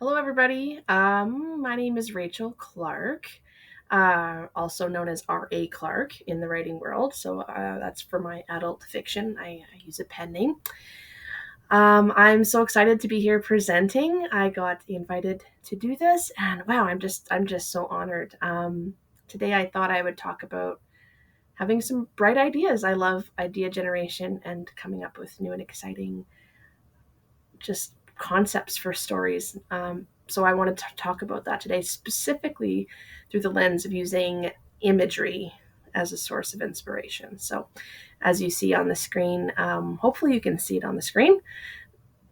Hello, everybody. My name is Rachael Clarke, also known as R.A. Clarke in the writing world. So that's for my adult fiction. I use a pen name. I'm so excited to be here presenting. I got invited to do this, and wow, I'm just so honored. Today, I thought I would talk about having some bright ideas. I love idea generation and coming up with new and exciting just concepts for stories. So I wanted to talk about that today, specifically through the lens of using imagery as a source of inspiration. So as you see on the screen, hopefully you can see it on the screen.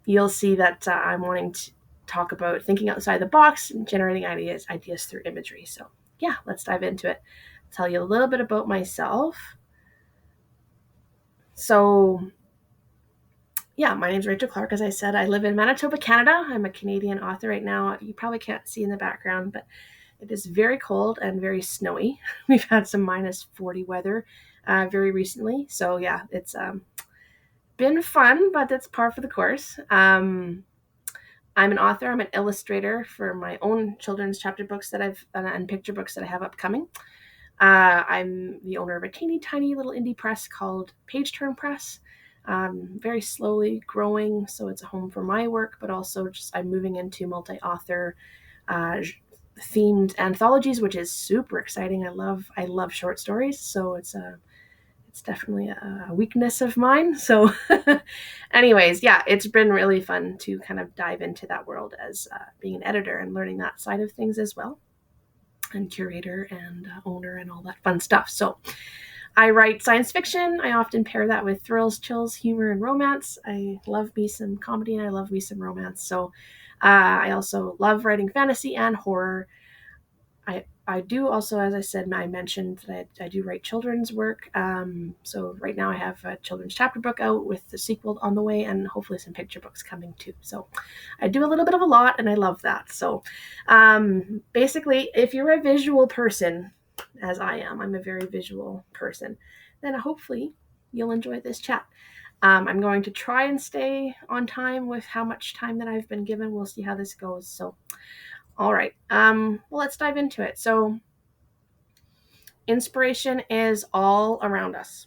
You'll see that I'm wanting to talk about thinking outside the box and generating ideas through imagery. So yeah, let's dive into it. I'll tell you a little bit about myself. So yeah, my name's Rachael Clarke. As I said, I live in Manitoba, Canada. I'm a Canadian author right now. You probably can't see in the background, but it is very cold and very snowy. We've had some minus 40 weather very recently. So, yeah, it's been fun, but it's par for the course. I'm an author. I'm an illustrator for my own children's chapter books that I've and picture books that I have upcoming. I'm the owner of a teeny tiny little indie press called Page Turn Press. Very slowly growing, so it's a home for my work, but also just I'm moving into multi-author uh, themed anthologies, which is super exciting. I love short stories, so it's definitely a weakness of mine. So, anyways, yeah, it's been really fun to kind of dive into that world as being an editor and learning that side of things as well, and curator and owner and all that fun stuff. So I write science fiction. I often pair that with thrills, chills, humor, and romance. I love me some comedy and I love me some romance. So I also love writing fantasy and horror. I do also, as I said, I mentioned that I do write children's work. So right now I have a children's chapter book out with the sequel on the way and hopefully some picture books coming too. So I do a little bit of a lot and I love that. So basically, if you're a visual person, as I am, I'm a very visual person, then hopefully you'll enjoy this chat. I'm going to try and stay on time with how much time that I've been given. We'll see how this goes. So all right. Well, let's dive into it. So, inspiration is all around us.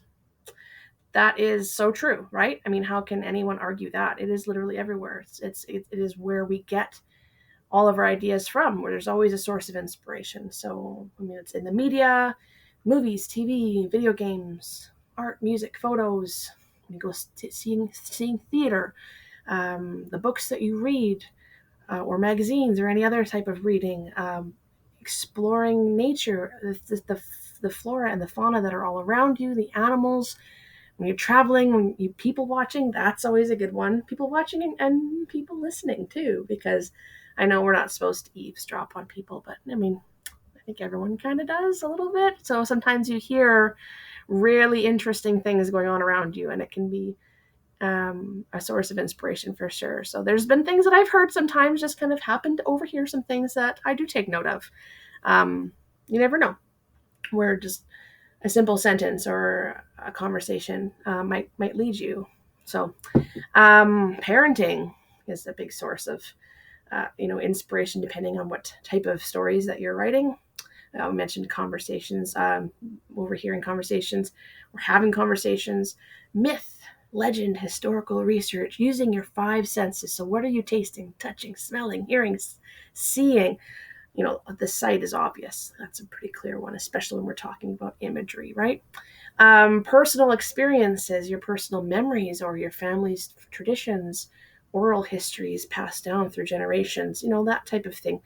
That is so true, right? I mean, how can anyone argue that? It is literally everywhere. It is where we get all of our ideas from, where there's always a source of inspiration. So, I mean, it's in the media, movies, TV, video games, art, music, photos. You go seeing theater, the books that you read, or magazines or any other type of reading, exploring nature, the flora and the fauna that are all around you, the animals. When you're traveling, when you people watching, that's always a good one. People watching and people listening too, because I know we're not supposed to eavesdrop on people, but I mean, I think everyone kind of does a little bit. So sometimes you hear really interesting things going on around you, and it can be a source of inspiration for sure. So there's been things that I've heard sometimes just kind of happen to overhear some things that I do take note of. You never know where just a simple sentence or a conversation might lead you. So parenting is a big source of inspiration depending on what type of stories that you're writing. I mentioned conversations, overhearing conversations, or having conversations, myth, legend, historical research, using your five senses. So, what are you tasting, touching, smelling, hearing, seeing? The sight is obvious. That's a pretty clear one, especially when we're talking about imagery, right? Personal experiences, your personal memories, or your family's traditions, oral histories passed down through generations, that type of thing.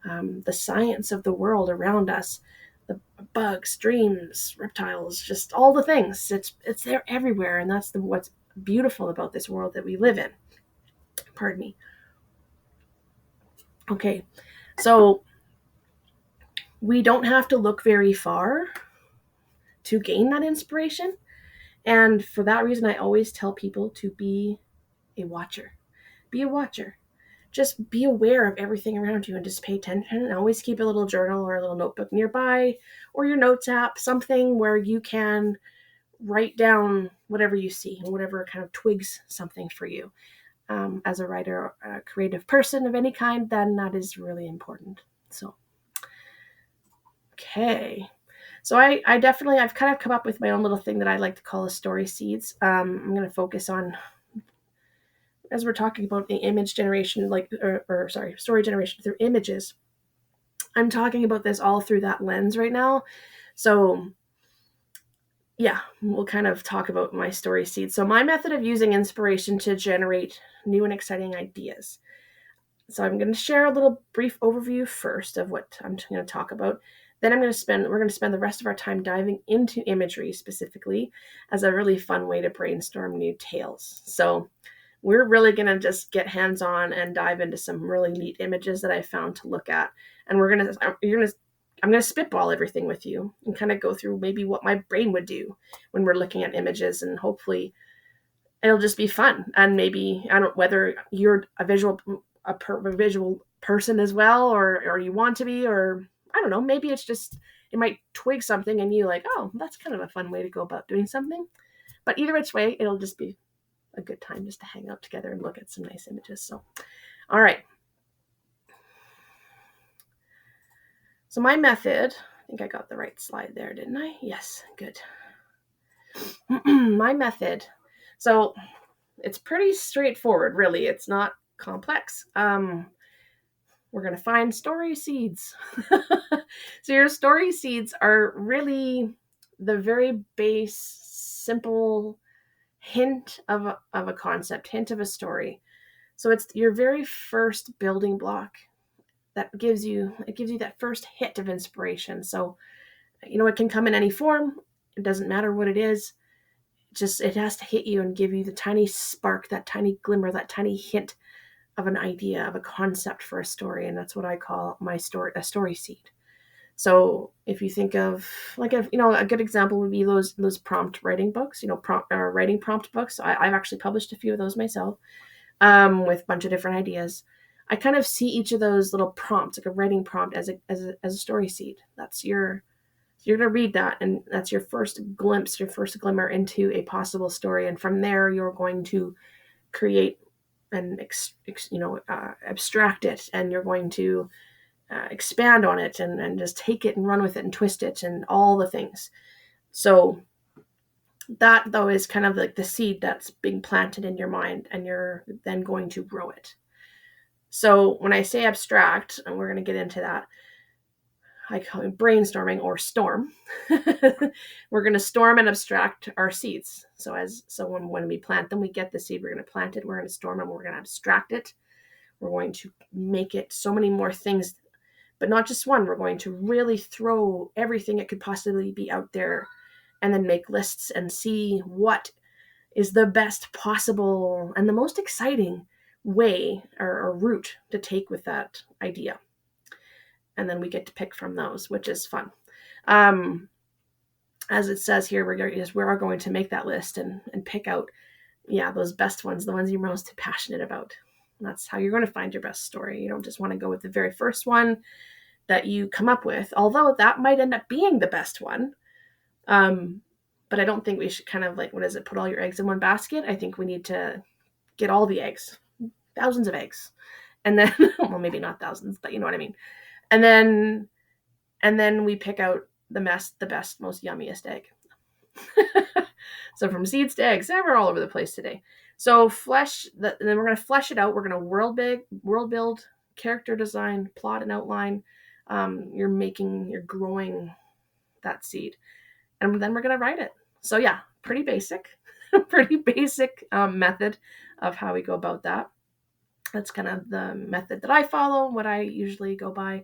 The science of the world around us, the bugs, dreams, reptiles, just all the things. It's there everywhere, and that's what's beautiful about this world that we live in. Pardon me. Okay, so we don't have to look very far to gain that inspiration, and for that reason, I always tell people to be a watcher. Be a watcher. Just be aware of everything around you and just pay attention, and always keep a little journal or a little notebook nearby, or your notes app, something where you can write down whatever you see and whatever kind of twigs something for you. as a writer, a creative person of any kind, then that is really important. So, okay. So I definitely, I've kind of come up with my own little thing that I like to call a story seeds. I'm going to focus on, as we're talking about the image generation, story generation through images. I'm talking about this all through that lens right now. So yeah, we'll kind of talk about my story seeds. So my method of using inspiration to generate new and exciting ideas. So I'm going to share a little brief overview first of what I'm going to talk about. Then we're going to spend the rest of our time diving into imagery specifically as a really fun way to brainstorm new tales. So we're really going to just get hands-on and dive into some really neat images that I found to look at. And I'm going to spitball everything with you and kind of go through maybe what my brain would do when we're looking at images, and hopefully it'll just be fun. And maybe, I don't, whether you're a visual person as well, or you want to be, or I don't know, maybe it's just, it might twig something and you like, oh, that's kind of a fun way to go about doing something. But either which way, it'll just be a good time just to hang out together and look at some nice images. So, all right. So my method, I think I got the right slide there, didn't I? Yes, good. My method. So it's pretty straightforward, really. It's not complex. We're going to find story seeds. So your story seeds are really the very base, simple hint of a concept, hint of a story. So it's your very first building block that gives you that first hit of inspiration. So, it can come in any form. It doesn't matter what it is. It has to hit you and give you the tiny spark, that tiny glimmer, that tiny hint of an idea, of a concept for a story. And that's what I call a story seed. So if you think of a good example would be those prompt writing books, writing prompt books. I've actually published a few of those myself, with a bunch of different ideas. I kind of see each of those little prompts, like a writing prompt, as a story seed. You're going to read that, and that's your first glimpse, your first glimmer into a possible story. And from there, you're going to create and abstract it, and you're going to expand on it, and just take it and run with it and twist it and all the things. So that, though, is kind of like the seed that's being planted in your mind, and you're then going to grow it. So when I say abstract, and we're going to get into that, I call it brainstorming, or storm. We're going to storm and abstract our seeds. So when we plant them, we get the seed, we're going to plant it, we're going to storm it, we're going to abstract it. We're going to make it so many more things, but not just one. We're going to really throw everything it could possibly be out there, and then make lists and see what is the best possible and the most exciting way or route to take with that idea. And then we get to pick from those, which is fun. As it says here, we're going to make that list and pick out, those best ones, the ones you're most passionate about. And that's how you're going to find your best story. You don't just want to go with the very first one that you come up with, although that might end up being the best one. But I don't think we should kind of put all your eggs in one basket. I think we need to get all the eggs, thousands of eggs. And then, well, maybe not thousands, but you know what I mean. And then we pick out the best, most yummiest egg. So from seeds to eggs, we're all over the place today. So then we're going to flesh it out. We're going to world build, character design, plot and outline. You're growing that seed, and then we're going to write it. So yeah, pretty basic method of how we go about that. That's kind of the method that I follow, what I usually go by.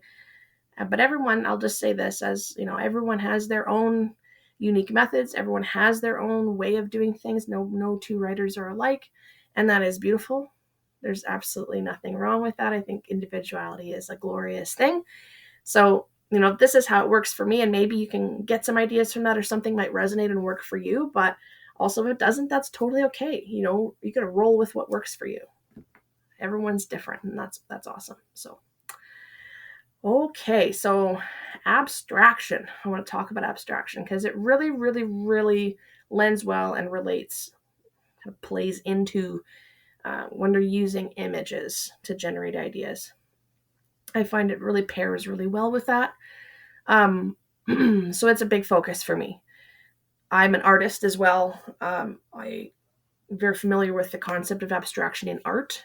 But I'll just say this, as everyone has their own unique methods. Everyone has their own way of doing things. No two writers are alike, and that is beautiful. There's absolutely nothing wrong with that. I think individuality is a glorious thing. So, this is how it works for me, and maybe you can get some ideas from that, or something might resonate and work for you. But also, if it doesn't, that's totally okay. You got to roll with what works for you. Everyone's different, and that's awesome. So, okay, so abstraction. I want to talk about abstraction because it really, really, really lends well and relates, kind of plays into when they're using images to generate ideas. I find it really pairs really well with that. So it's a big focus for me. I'm an artist as well. I'm very familiar with the concept of abstraction in art.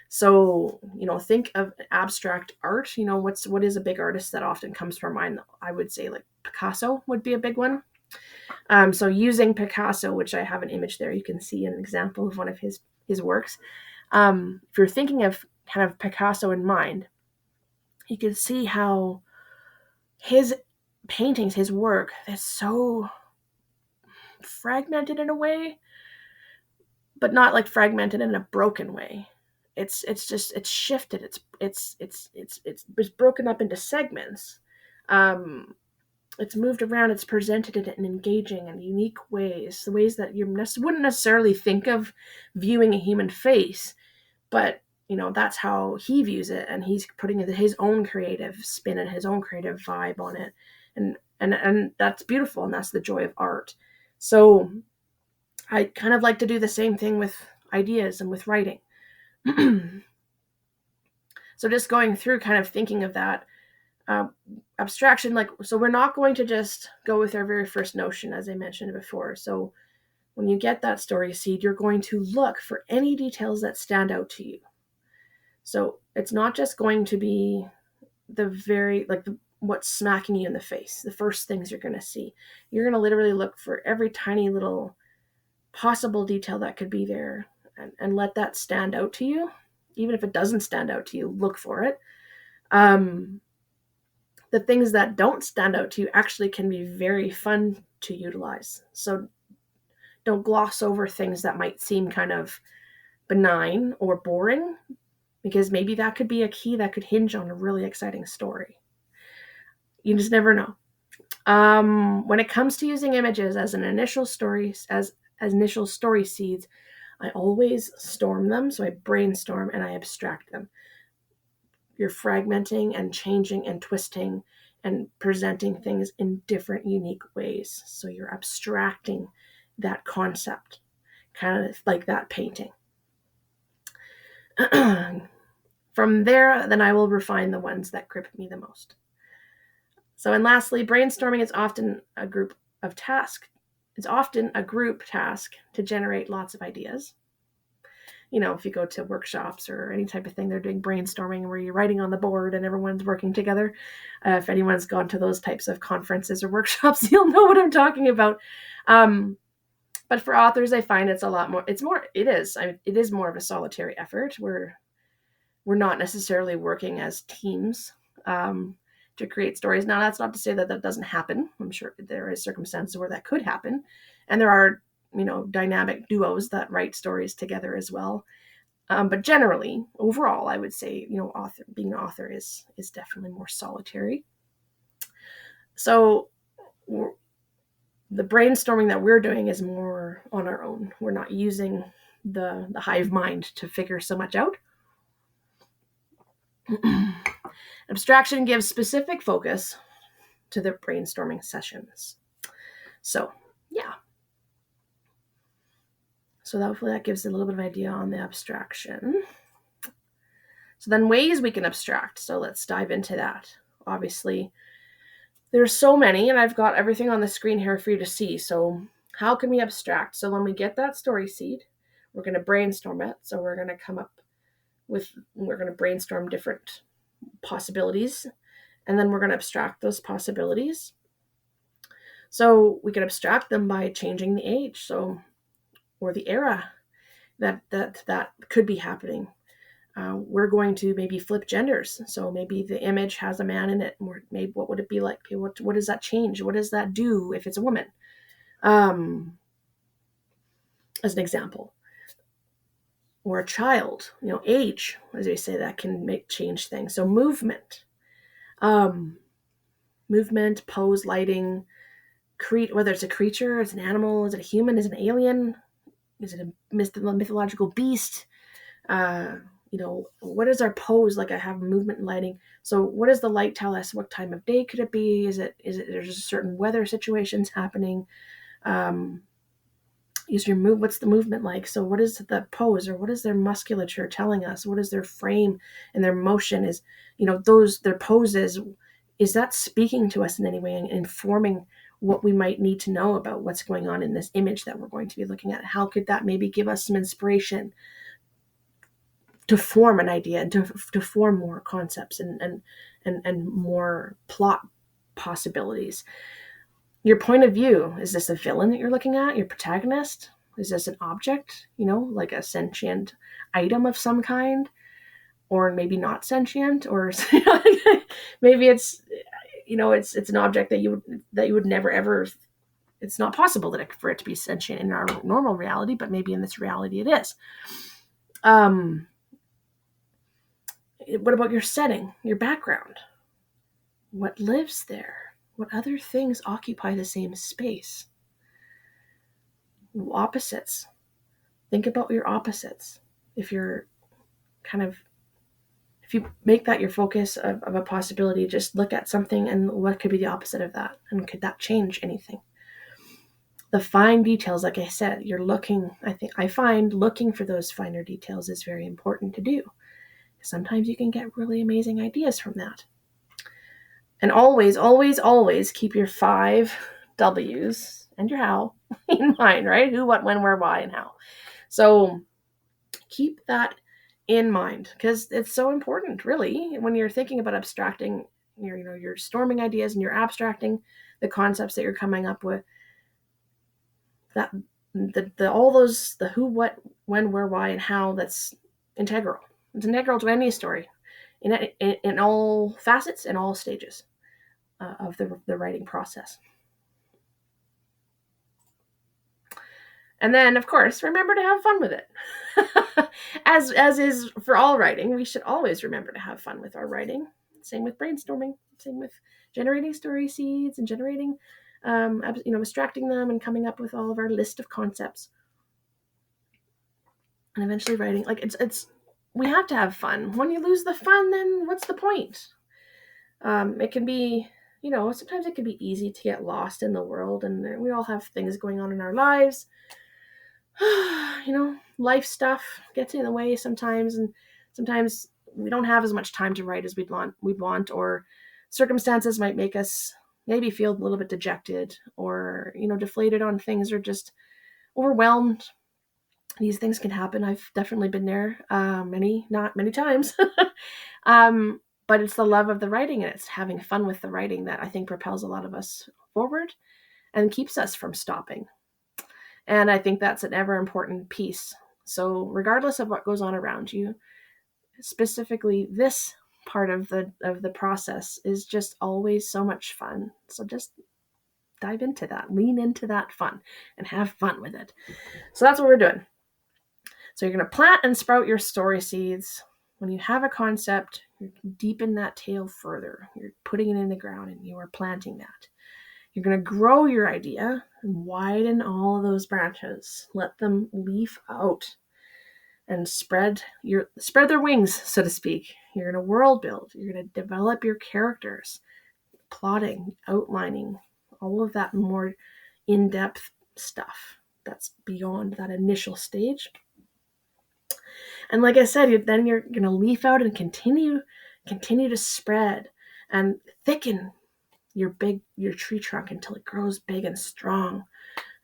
So, think of abstract art. What is a big artist that often comes to our mind? I would say like Picasso would be a big one. So using Picasso, which I have an image there, you can see an example of one of his works. If you're thinking of kind of Picasso in mind, you can see how his paintings, his work, is so fragmented in a way, but not like fragmented in a broken way. It's shifted. It's broken up into segments. It's moved around. It's presented in engaging and unique ways, the ways that you wouldn't necessarily think of viewing a human face, but that's how he views it, and he's putting his own creative spin and his own creative vibe on it, and that's beautiful, and that's the joy of art. So I kind of like to do the same thing with ideas and with writing. So just going through kind of thinking of that abstraction, so we're not going to just go with our very first notion, as I mentioned before. So when you get that story seed, you're going to look for any details that stand out to you. So it's not just going to be what's smacking you in the face, the first things you're going to see. You're going to literally look for every tiny little possible detail that could be there, and let that stand out to you. Even if it doesn't stand out to you, look for it. The things that don't stand out to you actually can be very fun to utilize. So don't gloss over things that might seem kind of benign or boring, because maybe that could be a key that could hinge on a really exciting story. You just never know. When it comes to using images as initial story seeds, I always storm them. So I brainstorm and I abstract them. You're fragmenting and changing and twisting and presenting things in different, unique ways. So you're abstracting that concept, kind of like that painting. From there, then I will refine the ones that grip me the most. So, and lastly, brainstorming is often a group task to generate lots of ideas. If you go to workshops or any type of thing, they're doing brainstorming where you're writing on the board and everyone's working together. If anyone's gone to those types of conferences or workshops, you'll know what I'm talking about. But for authors, I find it is more of a solitary effort where we're not necessarily working as teams to create stories. Now, that's not to say that doesn't happen. I'm sure there is circumstances where that could happen. And there are, dynamic duos that write stories together as well. But generally, overall, I would say, being an author is definitely more solitary. So the brainstorming that we're doing is more on our own. We're not using the hive mind to figure so much out. Abstraction gives specific focus to the brainstorming sessions. So, yeah. So hopefully that gives a little bit of idea on the abstraction. So then ways we can abstract. So let's dive into that. Obviously, there's so many, and I've got everything on the screen here for you to see. So how can we abstract? So when we get that story seed, we're going to brainstorm it. So we're going to brainstorm different possibilities, and then we're going to abstract those possibilities. So we can abstract them by changing the age, or the era that could be happening. We're going to maybe flip genders. So maybe the image has a man in it. Maybe what would it be like? What does that change? What does that do if it's a woman? As an example. Or a child, age, as we say, that can change things. So movement, pose, lighting, whether it's a creature, it's an animal, is it a human, is it an alien, is it a mythological beast? What is our pose? Like I have movement and lighting. So what does the light tell us? What time of day could it be? Is it there's certain weather situations happening? Use your move. What's the movement like? So what is the pose, or what is their musculature telling us? What is their frame and their motion? Is, their poses, is that speaking to us in any way and informing what we might need to know about what's going on in this image that we're going to be looking at? How could that maybe give us some inspiration to form an idea and to form more concepts and more plot possibilities? Your point of view, is this a villain that you're looking at, your protagonist? Is this an object, like a sentient item of some kind, or maybe not sentient, or maybe it's it's an object that you would never ever, it's not possible for it to be sentient in our normal reality, but maybe in this reality it is. What about your setting, your background? What lives there? What other things occupy the same space? Opposites. Think about your opposites. If you make that your focus of a possibility, just look at something and what could be the opposite of that, and could that change anything? The fine details, like I said, I find looking for those finer details is very important to do. Sometimes you can get really amazing ideas from that. And always, always, always keep your 5 W's and your how in mind, right? Who, what, when, where, why, and how. So keep that in mind, because it's so important, really, when you're thinking about abstracting, you're storming ideas and you're abstracting the concepts that you're coming up with. That all those, the who, what, when, where, why, and how, that's integral. It's integral to any story, in all facets and all stages of the writing process. And then, of course, remember to have fun with it. as is for all writing, we should always remember to have fun with our writing. Same with brainstorming. Same with generating story seeds and generating, abstracting them and coming up with all of our list of concepts. And eventually writing. Like, it's we have to have fun. When you lose the fun, then what's the point? It can be, sometimes it can be easy to get lost in the world, and we all have things going on in our lives. Life stuff gets in the way sometimes, and sometimes we don't have as much time to write as we'd want, or circumstances might make us maybe feel a little bit dejected, or deflated on things, or just overwhelmed. These things can happen. I've definitely been there not many times. But it's the love of the writing, and it's having fun with the writing that I think propels a lot of us forward and keeps us from stopping. And I think that's an ever important piece. So regardless of what goes on around you, specifically this part of the process is just always so much fun. So just dive into that, lean into that fun, and have fun with it. So that's what we're doing. So you're going to plant and sprout your story seeds. When you have a concept, you deepen that tail further. You're putting it in the ground and you are planting that. You're going to grow your idea and widen all of those branches. Let them leaf out and spread their wings, so to speak. You're going to world build. You're going to develop your characters, plotting, outlining, all of that more in-depth stuff that's beyond that initial stage. And like I said, then you're going to leaf out and continue to spread and thicken your tree trunk until it grows big and strong,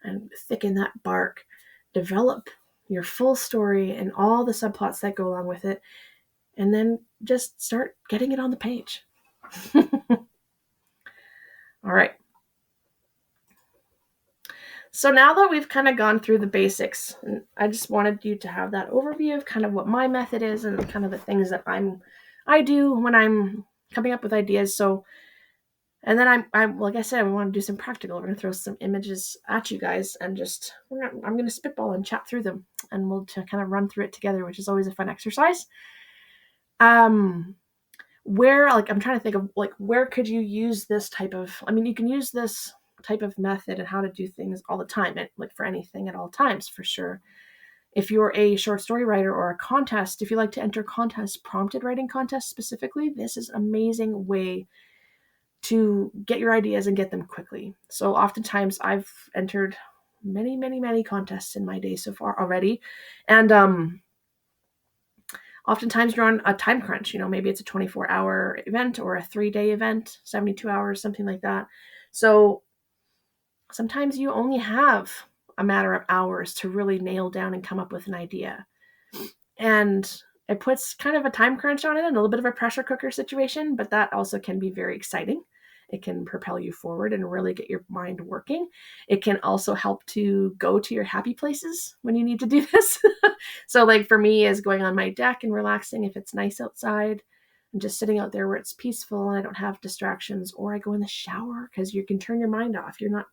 and thicken that bark. Develop your full story and all the subplots that go along with it, and then just start getting it on the page. All right. So now that we've kind of gone through the basics, I just wanted you to have that overview of kind of what my method is and kind of the things that I do when I'm coming up with ideas. So, and then I'm like I said, we want to do some practical. We're going to throw some images at you guys, and I'm going to spitball and chat through them, and we'll kind of run through it together, which is always a fun exercise. Where, like, I'm trying to think of, like, where could you use this type of, you can use this type of method and how to do things all the time, and like for anything at all times, for sure. If you're a short story writer or a contest, if you like to enter contests, prompted writing contests specifically, this is an amazing way to get your ideas and get them quickly. So oftentimes I've entered many, many, many contests in my day so far already. And oftentimes you're on a time crunch. Maybe it's a 24-hour event or a 3-day event, 72 hours, something like that. So sometimes you only have a matter of hours to really nail down and come up with an idea. And it puts kind of a time crunch on it and a little bit of a pressure cooker situation, but that also can be very exciting. It can propel you forward and really get your mind working. It can also help to go to your happy places when you need to do this. So like for me is going on my deck and relaxing if it's nice outside and just sitting out there where it's peaceful and I don't have distractions, or I go in the shower because you can turn your mind off. You're not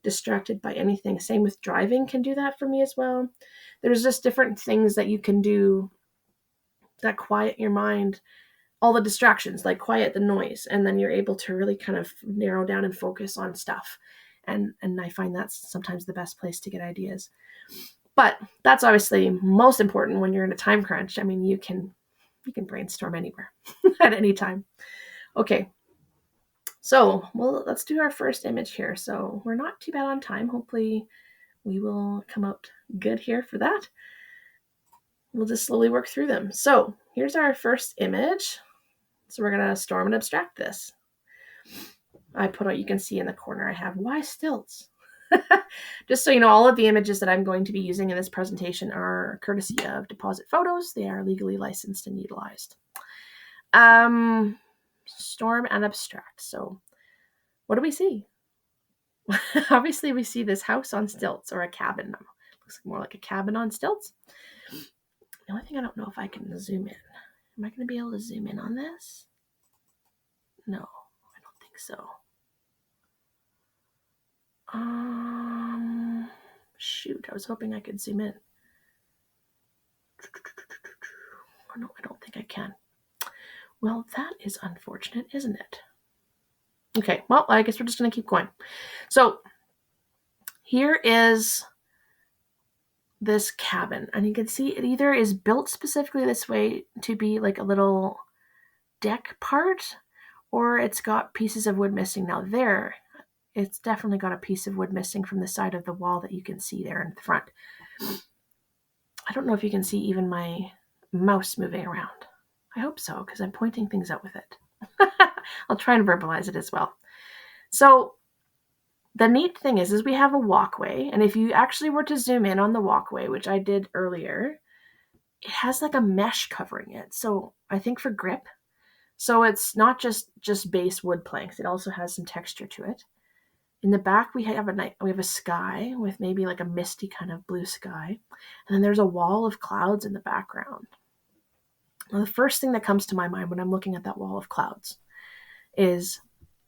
distracted by anything. Same with driving can do that for me as well. There's just different things that you can do that quiet your mind, all the distractions, like quiet the noise, and then you're able to really kind of narrow down and focus on stuff. And I find that's sometimes the best place to get ideas. But that's obviously most important when you're in a time crunch. I mean, you can brainstorm anywhere at any time. Okay. So, well, let's do our first image here. So we're not too bad on time. Hopefully we will come out good here for that. We'll just slowly work through them. So here's our first image. So we're going to storm and abstract this. I put out, you can see in the corner, I have why stilts. Just so you know, all of the images that I'm going to be using in this presentation are courtesy of Deposit Photos. They are legally licensed and utilized. Storm and abstract. So what do we see? Obviously, we see this house on stilts, or a cabin. Looks more like a cabin on stilts. The only thing I don't know if I can zoom in. Am I going to be able to zoom in on this? No, I don't think so. Shoot, I was hoping I could zoom in. Oh, no, I don't think I can. Well, that is unfortunate, isn't it? Okay, well, I guess we're just going to keep going. So here is this cabin, and you can see it either is built specifically this way to be like a little deck part, or it's got pieces of wood missing. Now there, it's definitely got a piece of wood missing from the side of the wall that you can see there in the front. I don't know if you can see even my mouse moving around. I hope so, because I'm pointing things out with it. I'll try and verbalize it as well. So the neat thing is we have a walkway, and if you actually were to zoom in on the walkway, which I did earlier, it has like a mesh covering it. So I think for grip. So it's not just base wood planks. It also has some texture to it. In the back, we have a sky with maybe like a misty kind of blue sky. And then there's a wall of clouds in the background. Now, the first thing that comes to my mind when I'm looking at that wall of clouds is,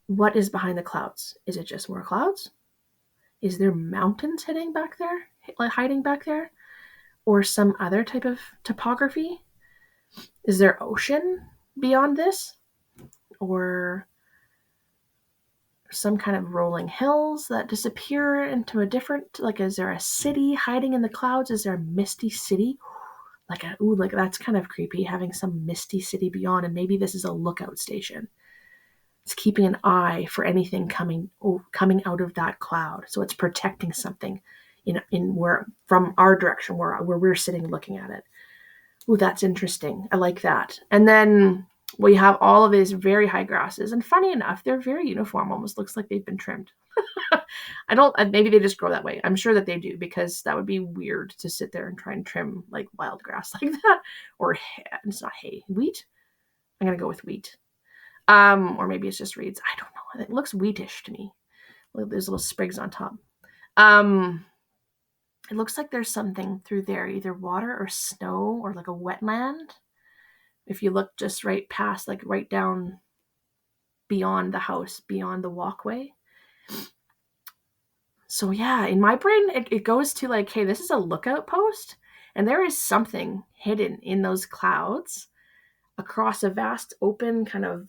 what is behind the clouds? Is it just more clouds? Is there mountains hiding back there? Or some other type of topography? Is there ocean beyond this? Or some kind of rolling hills that disappear into a different, like, is there a city hiding in the clouds? Is there a misty city? Like that's kind of creepy, having some misty city beyond, and maybe this is a lookout station. It's keeping an eye for anything coming out of that cloud. So it's protecting something in where, from our direction, where we're sitting looking at it. Ooh, that's interesting. I like that. And then we have all of these very high grasses, and funny enough, they're very uniform. Almost looks like they've been trimmed. Maybe they just grow that way. I'm sure that they do, because that would be weird to sit there and try and trim like wild grass like that. Or it's not hay, wheat. I'm gonna go with wheat. Or maybe it's just reeds. I don't know. It looks wheatish to me. Look, there's little sprigs on top. It looks like there's something through there, either water or snow or like a wetland. If you look just right past, like right down beyond the house, beyond the walkway. So yeah, in my brain, it goes to like, hey, this is a lookout post, and there is something hidden in those clouds across a vast open kind of,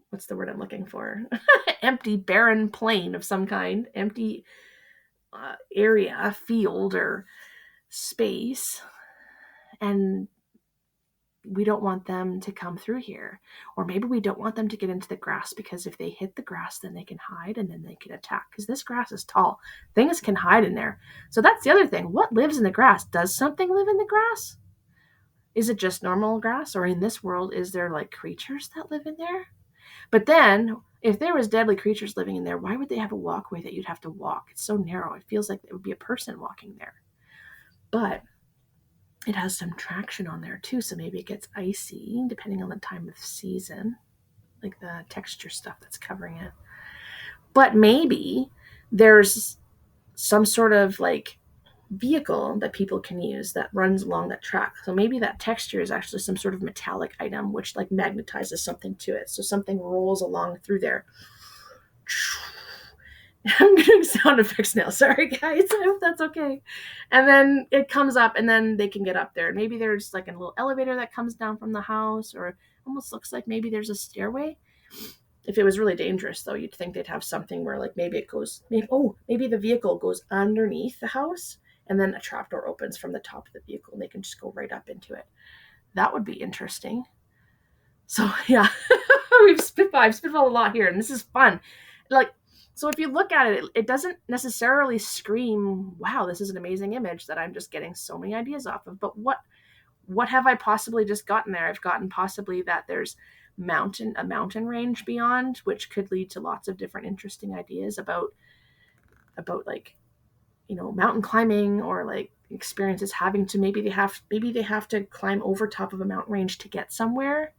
what's the word I'm looking for? Empty, barren plain of some kind, empty area, field, or space. And we don't want them to come through here. Or maybe we don't want them to get into the grass, because if they hit the grass, then they can hide and then they can attack, because this grass is tall. Things can hide in there. So that's the other thing. What lives in the grass? Does something live in the grass? Is it just normal grass? Or in this world, is there like creatures that live in there? But then, if there was deadly creatures living in there, why would they have a walkway that you'd have to walk? It's so narrow. It feels like it would be a person walking there. But it has some traction on there too, so maybe it gets icy depending on the time of season, like the texture stuff that's covering it. But maybe there's some sort of like vehicle that people can use that runs along that track. So maybe that texture is actually some sort of metallic item which like magnetizes something to it. So something rolls along through there. I'm doing sound effects now. Sorry, guys. I hope that's okay. And then it comes up, and then they can get up there. Maybe there's like a little elevator that comes down from the house, or almost looks like maybe there's a stairway. If it was really dangerous, though, you'd think they'd have something where like maybe it goes, maybe the vehicle goes underneath the house, and then a trapdoor opens from the top of the vehicle, and they can just go right up into it. That would be interesting. So yeah, I've spitballed a lot here, and this is fun. Like, so if you look at it, it doesn't necessarily scream, wow, this is an amazing image that I'm just getting so many ideas off of. But what have I possibly just gotten there? I've gotten possibly that there's a mountain range beyond, which could lead to lots of different interesting ideas about like, mountain climbing, or like experiences having to, maybe they have to climb over top of a mountain range to get somewhere.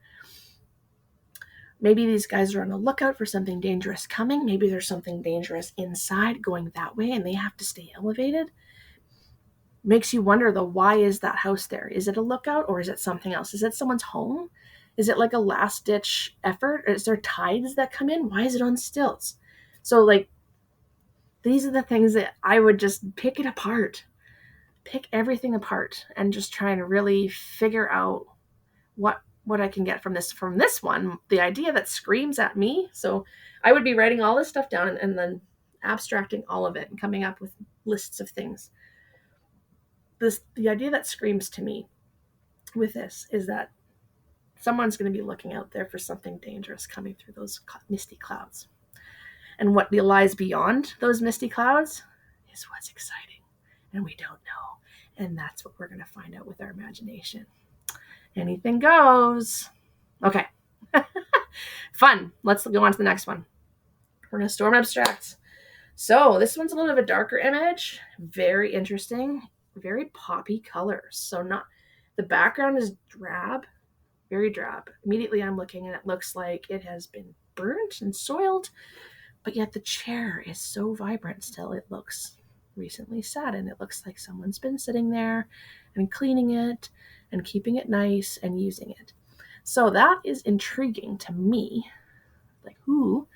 Maybe these guys are on the lookout for something dangerous coming. Maybe there's something dangerous inside going that way, and they have to stay elevated. Makes you wonder, though, why is that house there? Is it a lookout, or is it something else? Is it someone's home? Is it like a last-ditch effort? Or is there tides that come in? Why is it on stilts? So, like, these are the things that I would just pick everything apart, and just try to really figure out what I can get from this one, the idea that screams at me. So I would be writing all this stuff down, and then abstracting all of it and coming up with lists of things. The idea that screams to me with this is that someone's going to be looking out there for something dangerous coming through those misty clouds. And what lies beyond those misty clouds is what's exciting, and we don't know. And that's what we're going to find out with our imagination. Anything goes. Okay. Fun. Let's go on to the next one. We're going to storm abstracts. So this one's a little bit of a darker image. Very interesting. Very poppy colors. So the background is drab. Very drab. Immediately I'm looking, and it looks like it has been burnt and soiled. But yet the chair is so vibrant still. It looks recently sat, and it looks like someone's been sitting there and cleaning it and keeping it nice and using it. So that is intriguing to me. Like, who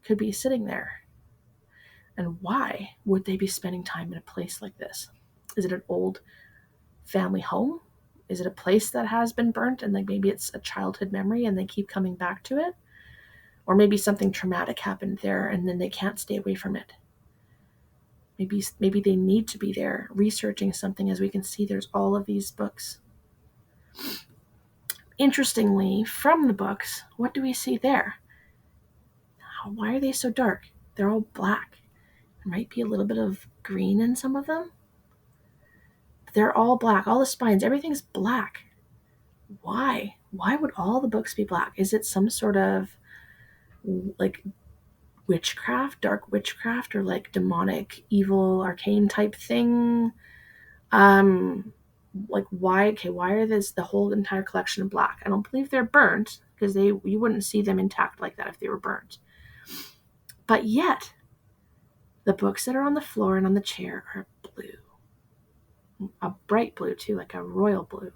could be sitting there? And why would they be spending time in a place like this? Is it an old family home? Is it a place that has been burnt, and like maybe it's a childhood memory and they keep coming back to it? Or maybe something traumatic happened there and then they can't stay away from it. Maybe they need to be there researching something. As we can see, there's all of these books. Interestingly, from the books, what do we see there? Why are they so dark? They're all black. There might be a little bit of green in some of them. But they're all black. All the spines, everything's black. Why? Why would all the books be black? Is it some sort of like witchcraft, dark witchcraft, or like demonic, evil, arcane type thing? Like why are the whole entire collection black? I don't believe they're burnt, because you wouldn't see them intact like that if they were burnt. But yet, the books that are on the floor and on the chair are blue. A bright blue too, like a royal blue.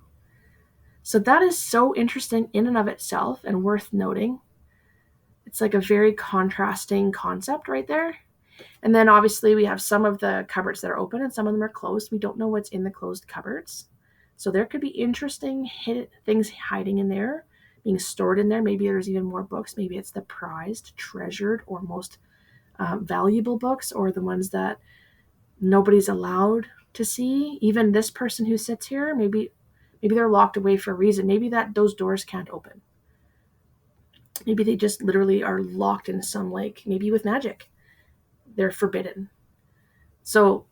So that is so interesting in and of itself, and worth noting. It's like a very contrasting concept right there. And then obviously we have some of the cupboards that are open and some of them are closed. We don't know what's in the closed cupboards. So there could be interesting hidden things hiding in there, being stored in there. Maybe there's even more books. Maybe it's the prized, treasured, or most valuable books, or the ones that nobody's allowed to see. Even this person who sits here, maybe Maybe they're locked away for a reason. Maybe that those doors can't open. Maybe they just literally are locked in some, like, maybe with magic. They're forbidden. So,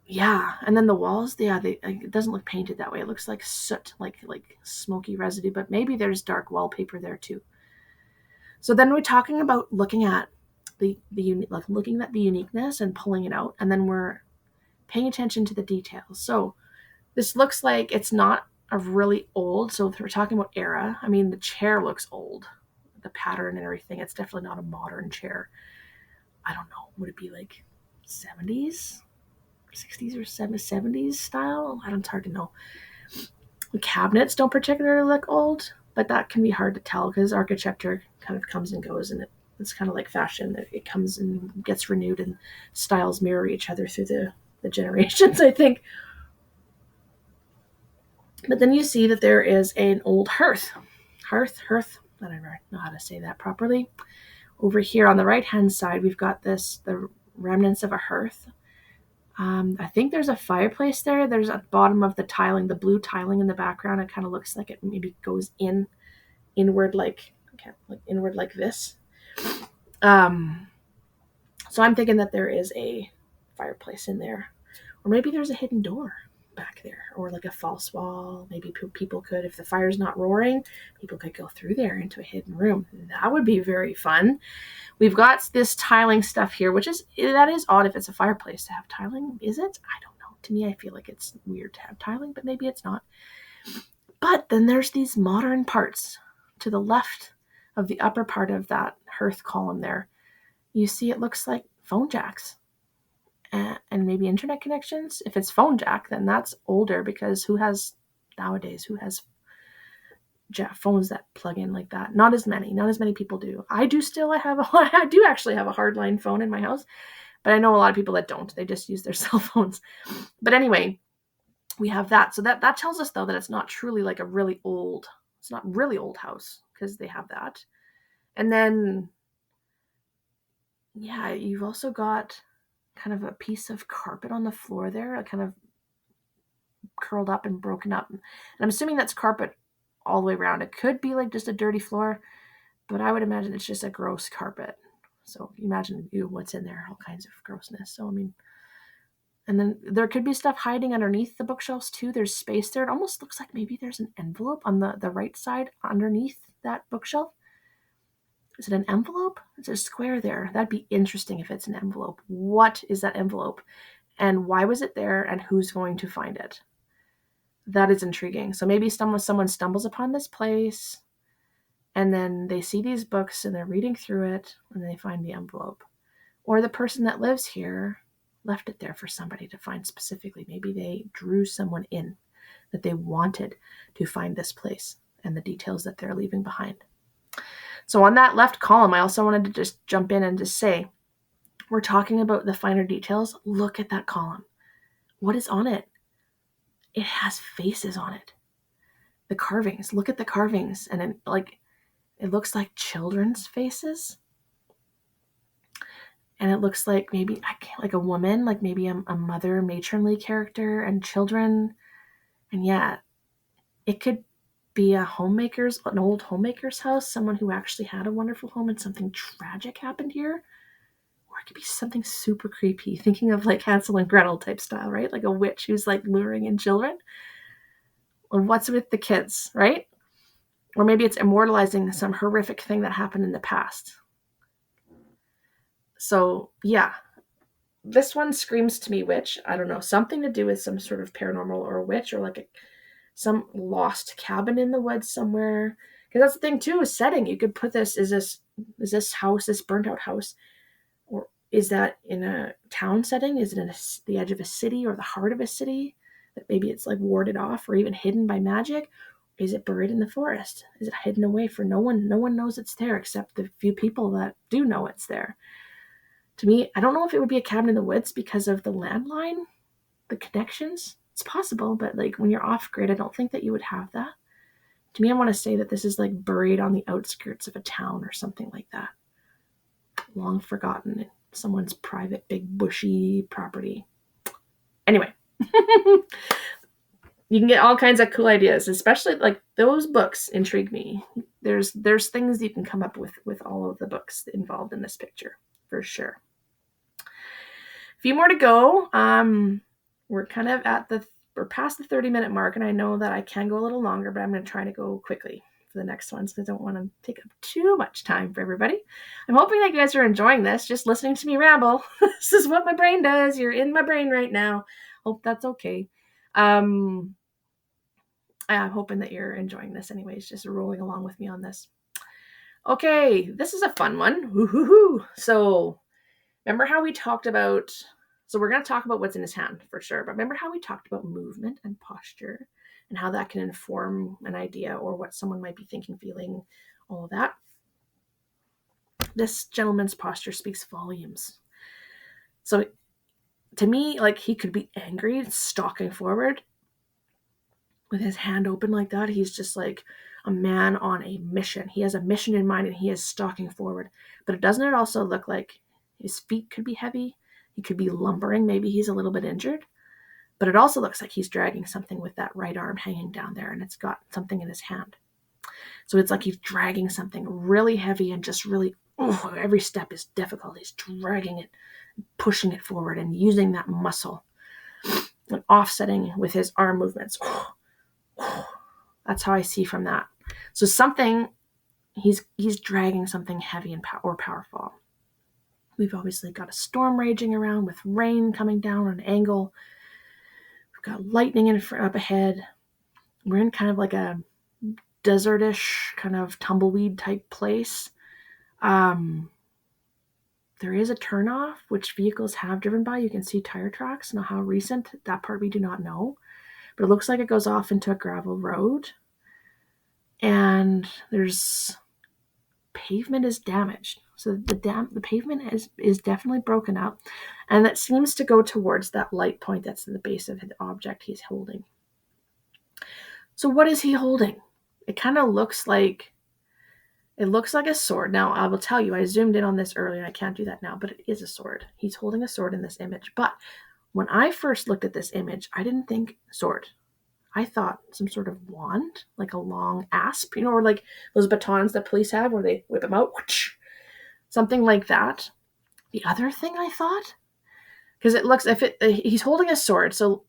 yeah. And then the walls, it doesn't look painted that way. It looks like soot, like smoky residue, but maybe there's dark wallpaper there too. So then we're talking about looking at looking at the uniqueness and pulling it out, and then we're paying attention to the details. So this looks like it's not a really old, so if we're talking about era, I mean, the chair looks old, the pattern and everything. It's definitely not a modern chair. I don't know. Would it be like 70s, 60s, or 70s style? It's hard to know. The cabinets don't particularly look old, but that can be hard to tell because architecture kind of comes and goes, and it's kind of like fashion. It comes and gets renewed, and styles mirror each other through the generations, I think. But then you see that there is an old hearth. Hearth, I don't know how to say that properly. Over here on the right-hand side, we've got the remnants of a hearth. I think there's a fireplace there. There's at the bottom of the tiling, the blue tiling in the background. It kind of looks like it maybe goes inward like inward like this. So I'm thinking that there is a fireplace in there. Or maybe there's a hidden door back there, or like a false wall. Maybe people could, if the fire's not roaring, people could go through there into a hidden room. That would be very fun. We've got this tiling stuff here, that is odd if it's a fireplace to have tiling. Is it? I don't know. To me, I feel like it's weird to have tiling, but maybe it's not. But then there's these modern parts to the left of the upper part of that hearth column there. You see it looks like phone jacks and maybe internet connections. If it's phone jack, then that's older, because who has phones that plug in like that? Not as many people do. I do actually have a hardline phone in my house, but I know a lot of people that don't. They just use their cell phones. But anyway, we have that. So that tells us, though, that it's not truly like it's not really old house, because they have that. And then, yeah, you've also got kind of a piece of carpet on the floor there, kind of curled up and broken up. And I'm assuming that's carpet all the way around. It could be like just a dirty floor, but I would imagine it's just a gross carpet. So imagine, what's in there, all kinds of grossness. So, I mean, and then there could be stuff hiding underneath the bookshelves too. There's space there. It almost looks like maybe there's an envelope on the right side underneath that bookshelf. Is it an envelope? It's a square there. That'd be interesting if it's an envelope. What is that envelope? And why was it there? And who's going to find it? That is intriguing. So maybe someone stumbles upon this place, and then they see these books and they're reading through it, and they find the envelope. Or the person that lives here left it there for somebody to find specifically. Maybe they drew someone in that they wanted to find this place and the details that they're leaving behind. So on that left column, I also wanted to just jump in and just say, we're talking about the finer details. Look at that column. What is on it? It has faces on it. The carvings. Look at the carvings. And it looks like children's faces. And it looks like maybe like a woman, like maybe a mother, matronly character, and children. And yeah, it could be an old homemaker's house, someone who actually had a wonderful home and something tragic happened here. Or it could be something super creepy, thinking of like Hansel and Gretel type style, right? Like a witch who's like luring in children. Or what's with the kids, right? Or maybe it's immortalizing some horrific thing that happened in the past. So, yeah, this one screams to me witch. I don't know, something to do with some sort of paranormal or a witch, or like some lost cabin in the woods somewhere. Because that's the thing too, is setting. You could put this, is this house, this burnt out house, or is that in a town setting? Is it in the edge of a city or the heart of a city? That maybe it's like warded off or even hidden by magic? Is it buried in the forest? Is it hidden away for no one? No one knows it's there except the few people that do know it's there. To me, I don't know if it would be a cabin in the woods because of the landline, the connections. It's possible, but like when you're off grid, I don't think that you would have that. To me, I want to say that this is like buried on the outskirts of a town or something like that. Long forgotten in someone's private, big, bushy property. Anyway. You can get all kinds of cool ideas, especially like those books intrigue me. There's things you can come up with all of the books involved in this picture, for sure. A few more to go. We're kind of we're past the 30-minute mark, and I know that I can go a little longer, but I'm going to try to go quickly for the next ones because I don't want to take up too much time for everybody. I'm hoping that you guys are enjoying this, just listening to me ramble. This is what my brain does. You're in my brain right now. Hope that's okay. I'm hoping that you're enjoying this anyways, just rolling along with me on this. Okay, this is a fun one. Woo-hoo-hoo. So remember how we talked about, so we're going to talk about what's in his hand for sure, but remember how we talked about movement and posture and how that can inform an idea or what someone might be thinking, feeling, all of that? This gentleman's posture speaks volumes. So to me, like, he could be angry, stalking forward with his hand open like that. He's just like a man on a mission. He has a mission in mind and he is stalking forward. But doesn't it also look like his feet could be heavy? He could be lumbering. Maybe he's a little bit injured. But it also looks like he's dragging something with that right arm hanging down there, and it's got something in his hand. So it's like he's dragging something really heavy and just really, every step is difficult. He's dragging it, pushing it forward and using that muscle and offsetting with his arm movements. That's how I see from that. So something, he's dragging something heavy and or powerful. We've obviously got a storm raging around with rain coming down on an angle. We've got lightning up ahead. We're in kind of like a desertish kind of tumbleweed type place. There is a turnoff which vehicles have driven by. You can see tire tracks. Now how recent, that part we do not know. But it looks like it goes off into a gravel road. And there's pavement is damaged. So the pavement is definitely broken up. And that seems to go towards that light point that's in the base of the object he's holding. So what is he holding? It kind of looks like a sword. Now, I will tell you, I zoomed in on this earlier. I can't do that now, but it is a sword. He's holding a sword in this image. But when I first looked at this image, I didn't think sword. I thought some sort of wand, like a long asp, or like those batons that police have where they whip them out. Whoosh, something like that. The other thing I thought, because it looks, he's holding a sword, so,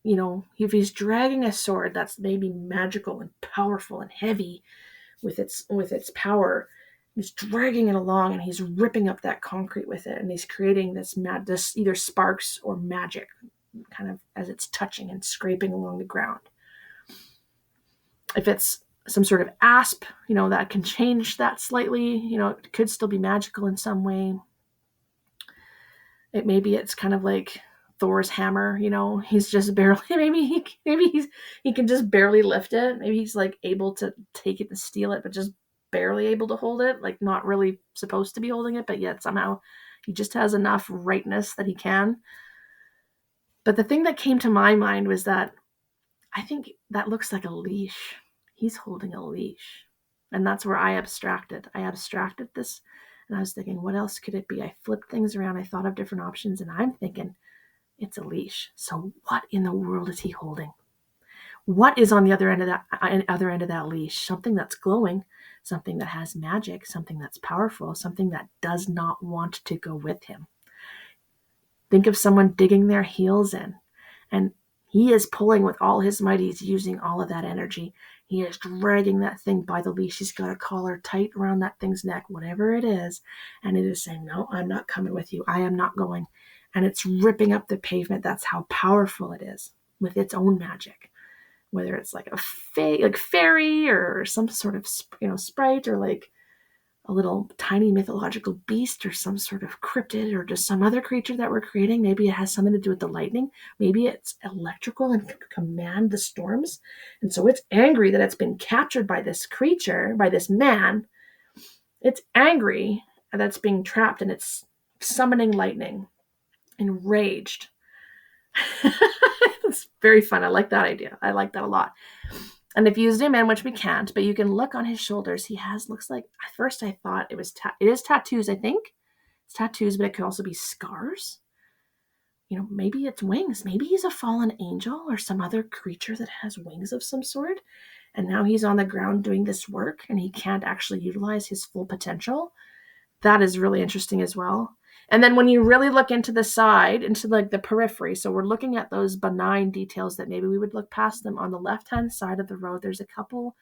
if he's dragging a sword, that's maybe magical and powerful and heavy with its power. He's dragging it along and he's ripping up that concrete with it, and he's creating this either sparks or magic, kind of as it's touching and scraping along the ground. If it's some sort of asp, that can change that slightly. It could still be magical in some way. It's kind of like Thor's hammer. He's just barely. Maybe he can just barely lift it. Maybe he's like able to take it and steal it, but just barely able to hold it. Like not really supposed to be holding it, but yet somehow he just has enough rightness that he can. But the thing that came to my mind was that I think that looks like a leash. He's holding a leash. And that's where I abstracted this, and I was thinking, what else could it be? I flipped things around. I thought of different options, and I'm thinking, it's a leash. So what in the world is he holding? What is on the other end of that leash? Something that's glowing, something that has magic, something that's powerful, something that does not want to go with him. Think of someone digging their heels in, and he is pulling with all his might. He's using all of that energy. He is dragging that thing by the leash. He's got a collar tight around that thing's neck, whatever it is, and it is saying, no, I'm not coming with you. I am not going. And it's ripping up the pavement. That's how powerful it is with its own magic. Whether it's like a fairy or some sort of sprite, or like a little tiny mythological beast or some sort of cryptid or just some other creature that we're creating. Maybe it has something to do with the lightning. Maybe it's electrical and can command the storms. And so it's angry that it's been captured by this creature, by this man. It's angry that it's being trapped, and it's summoning lightning, enraged. It's very fun. I like that idea. I like that a lot. And if you zoom in, which we can't, but you can look on his shoulders, looks like, at first I thought it is tattoos, I think. It's tattoos, but it could also be scars. maybe it's wings. Maybe he's a fallen angel or some other creature that has wings of some sort. And now he's on the ground doing this work and he can't actually utilize his full potential. That is really interesting as well. And then when you really look into the side, into like the periphery, so we're looking at those benign details that maybe we would look past them. On the left-hand side of the road, there's a couple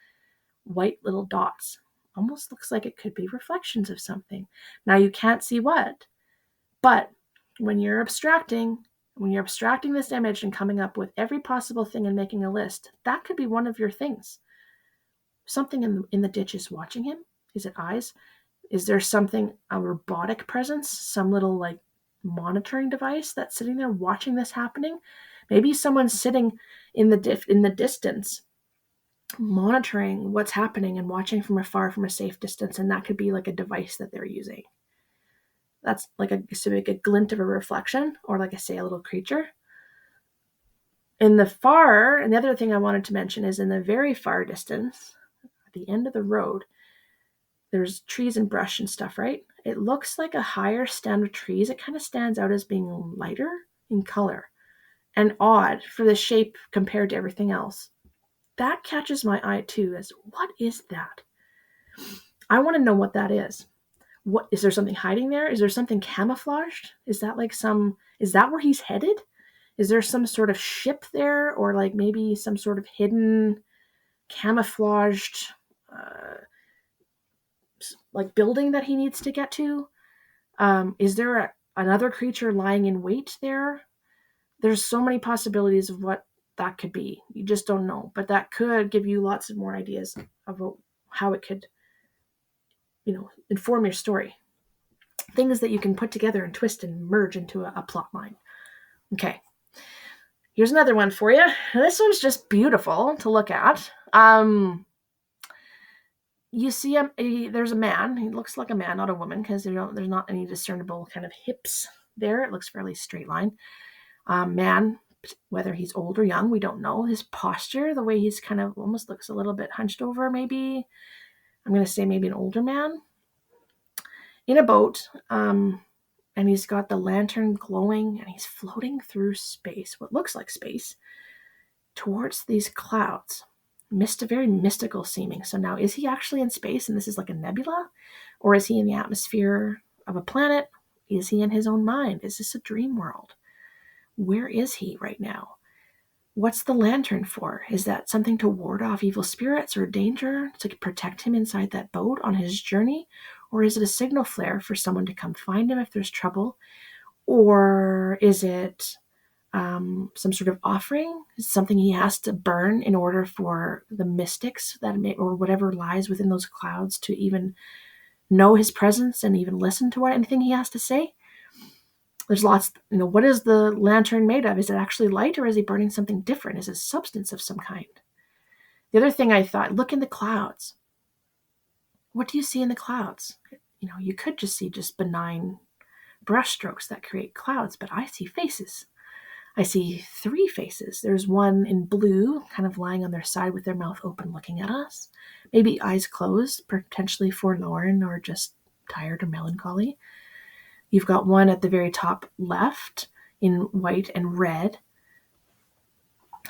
white little dots. Almost looks like it could be reflections of something. Now you can't see what, but when you're abstracting this image and coming up with every possible thing and making a list, that could be one of your things. Something in the ditch is watching him. Is it eyes? Is there something, a robotic presence, some little like monitoring device that's sitting there watching this happening? Maybe someone's sitting in the distance, monitoring what's happening and watching from afar from a safe distance, and that could be like a device that they're using. That's like a glint of a reflection, or like I say, a little creature. And the other thing I wanted to mention is in the very far distance, at the end of the road, there's trees and brush and stuff, right? It looks like a higher stand of trees. It kind of stands out as being lighter in color and odd for the shape compared to everything else. That catches my eye too, as what is that? I want to know what that is. What is there something hiding there? Is there something camouflaged? Is that where he's headed? Is there some sort of ship there, or like maybe some sort of hidden camouflaged like building that he needs to get to? Is there another creature lying in wait there? There's so many possibilities of what that could be. You just don't know, but that could give you lots of more ideas about how it could inform your story. Things that you can put together and twist and merge into a plot line. Okay. Here's another one for you. This one's just beautiful to look at. You see there's a man. He looks like a man, not a woman, because there's not any discernible kind of hips there. It looks fairly straight line. Man, whether he's old or young, we don't know. His posture, the way he's kind of almost looks a little bit hunched over, maybe. I'm going to say maybe an older man. In a boat, and he's got the lantern glowing, and he's floating through space, what looks like space, towards these clouds. Very mystical seeming. So now, is he actually in space, and this is like a nebula? Or is he in the atmosphere of a planet? Is he in his own mind? Is this a dream world? Where is he right now? What's the lantern for? Is that something to ward off evil spirits or danger, to protect him inside that boat on his journey? Or is it a signal flare for someone to come find him if there's trouble? Or is it some sort of offering? Is it something he has to burn in order for the mystics or whatever lies within those clouds to even know his presence and even listen to anything he has to say? There's lots, what is the lantern made of? Is it actually light, or is he burning something different? Is it substance of some kind? The other thing I thought, look in the clouds. What do you see in the clouds? You could just see benign brushstrokes that create clouds, but I see faces. I see 3 faces. There's one in blue, kind of lying on their side with their mouth open looking at us. Maybe eyes closed, potentially forlorn or just tired or melancholy. You've got one at the very top left in white and red.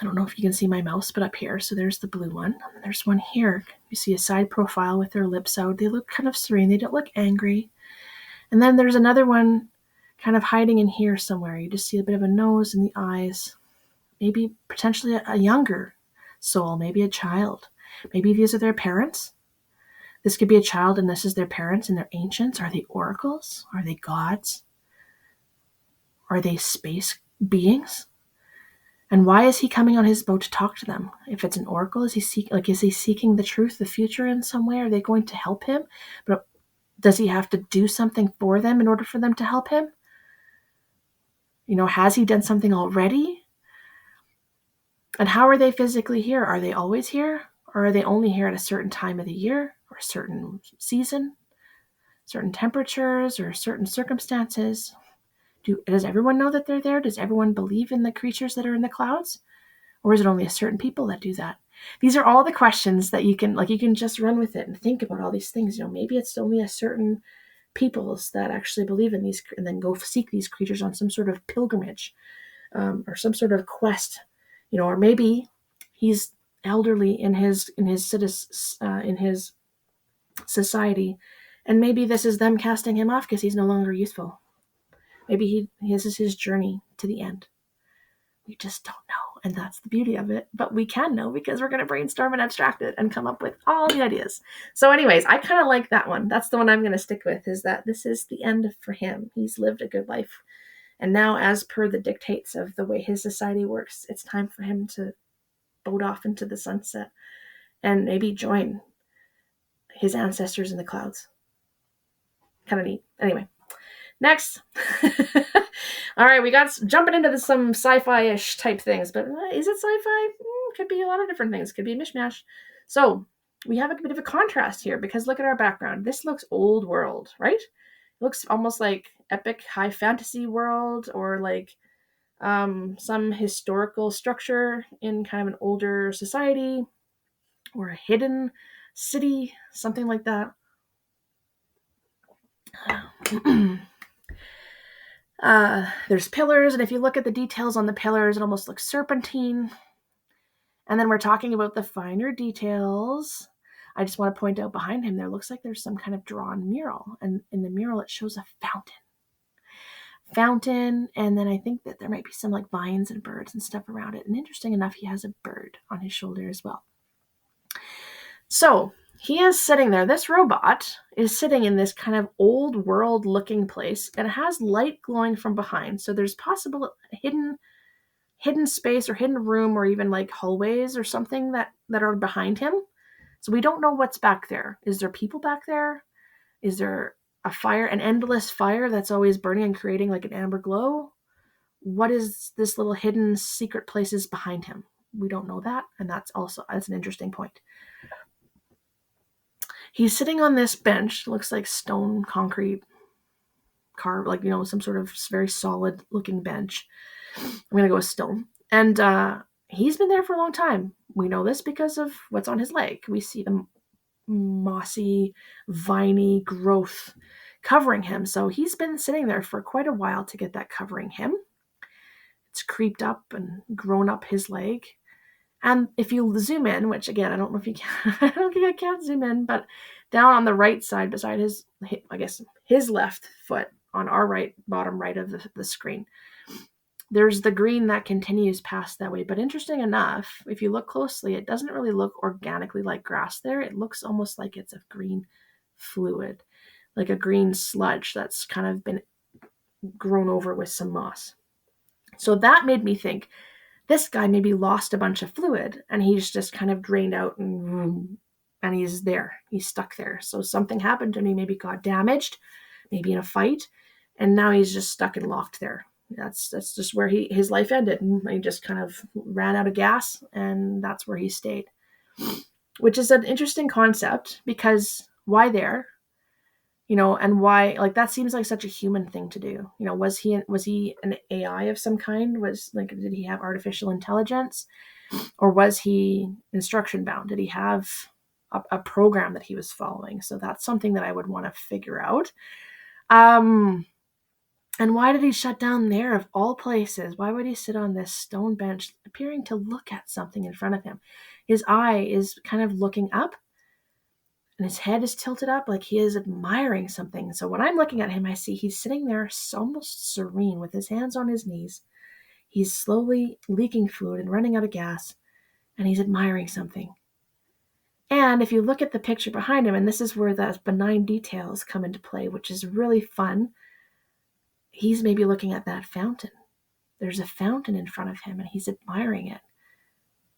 I don't know if you can see my mouse, but up here. So there's the blue one. There's one here. You see a side profile with their lips out. They look kind of serene. They don't look angry. And then there's another one kind of hiding in here somewhere. You just see a bit of a nose and the eyes. Maybe potentially a younger soul, maybe a child. Maybe these are their parents. This could be a child and this is their parents and they're ancients. Are they oracles? Are they gods? Are they space beings? And why is he coming on his boat to talk to them? If it's an oracle, is he seeking the truth, the future in some way? Are they going to help him? But does he have to do something for them in order for them to help him? Has he done something already? And how are they physically here? Are they always here? Or are they only here at a certain time of the year or a certain season, certain temperatures or certain circumstances? Does everyone know that they're there? Does everyone believe in the creatures that are in the clouds? Or is it only a certain people that do that? These are all the questions that you can just run with it and think about all these things. Maybe it's only a certain peoples that actually believe in these and then go seek these creatures on some sort of pilgrimage, or some sort of quest, or maybe he's elderly in his society, and maybe this is them casting him off because he's no longer useful. Maybe this is his journey to the end. We just don't know, and that's the beauty of it. But we can know because we're going to brainstorm and abstract it and come up with all the ideas. So anyways, I kind of like that one. That's the one I'm going to stick with, is that this is the end for him. He's lived a good life. And now, as per the dictates of the way his society works, it's time for him to boat off into the sunset and maybe join his ancestors in the clouds. Kind of neat. Anyway, next. All right, we got jumping into some sci-fi-ish type things, but is it sci-fi? Could be a lot of different things. Could be a mishmash. So we have a bit of a contrast here because look at our background. This looks old world, right? It looks almost like epic high fantasy world, or like some historical structure in kind of an older society, or a hidden city, something like that. There's pillars, and if you look at the details on the pillars, it almost looks serpentine. And then we're talking about the finer details. I just want to point out behind him, there looks like there's some kind of drawn mural, and in the mural it shows a fountain, and then I think that there might be some like vines and birds and stuff around it. And interesting enough, he has a bird on his shoulder as well. So he is sitting there. This robot is sitting in this kind of old world looking place, and it has light glowing from behind. So there's possible hidden space or hidden room, or even like hallways or something that are behind him. So we don't know what's back there. Is there people back there? Is there a fire, an endless fire that's always burning and creating like an amber glow? What is this little hidden secret places behind him? We don't know that, and that's an interesting point. He's sitting on this bench, looks like stone, concrete, carved, like, some sort of very solid looking bench. I'm going to go with stone. And he's been there for a long time. We know this because of what's on his leg. We see the mossy, viney growth covering him. So he's been sitting there for quite a while to get that covering him. It's creeped up and grown up his leg. And if you zoom in, which again, I don't know if you can, I don't think I can zoom in, but down on the right side beside his left foot, on our right, bottom right of the screen, there's the green that continues past that way. But interesting enough, if you look closely, it doesn't really look organically like grass there. It looks almost like it's a green fluid, like a green sludge that's kind of been grown over with some moss. So that made me think, this guy maybe lost a bunch of fluid and he's just kind of drained out and he's there. He's stuck there. So something happened to me, maybe got damaged, maybe in a fight, and now he's just stuck and locked there. That's just where his life ended. And he just kind of ran out of gas, and that's where he stayed. Which is an interesting concept, because why there? And why, like, that seems like such a human thing to do. Was he an AI of some kind? Did he have artificial intelligence, or was he instruction bound? Did he have a program that he was following? So that's something that I would want to figure out. And why did he shut down there of all places? Why would he sit on this stone bench appearing to look at something in front of him? His eye is kind of looking up, and his head is tilted up like he is admiring something. So when I'm looking at him, I see he's sitting there almost serene with his hands on his knees. He's slowly leaking fluid and running out of gas, and he's admiring something. And if you look at the picture behind him, and this is where the benign details come into play, which is really fun, he's maybe looking at that fountain. There's a fountain in front of him, and he's admiring it.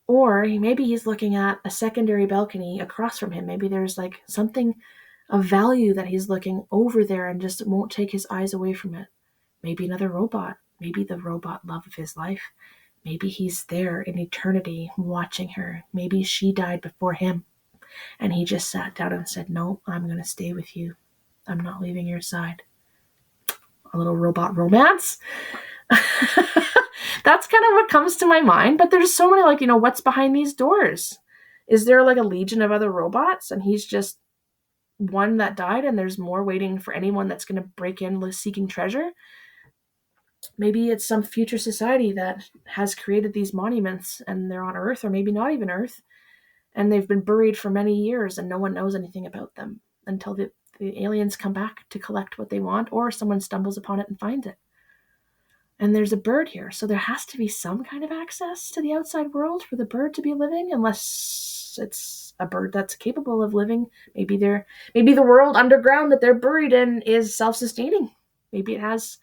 Or maybe he's looking at a secondary balcony across from him. Maybe there's like something of value that he's looking over there and just won't take his eyes away from it. Maybe another robot. Maybe the robot love of his life. Maybe he's there in eternity watching her. Maybe she died before him, and he just sat down and said, "No, I'm going to stay with you. I'm not leaving your side." A little robot romance. That's kind of what comes to my mind. But there's so many, what's behind these doors? Is there like a legion of other robots, and he's just one that died and there's more waiting for anyone that's going to break in seeking treasure. Maybe it's some future society that has created these monuments and they're on Earth, or maybe not even Earth, and they've been buried for many years and no one knows anything about them until the aliens come back to collect what they want, or someone stumbles upon it and finds it. And there's a bird here, so there has to be some kind of access to the outside world for the bird to be living, unless it's a bird that's capable of living. Maybe the world underground that they're buried in is self-sustaining. Maybe it has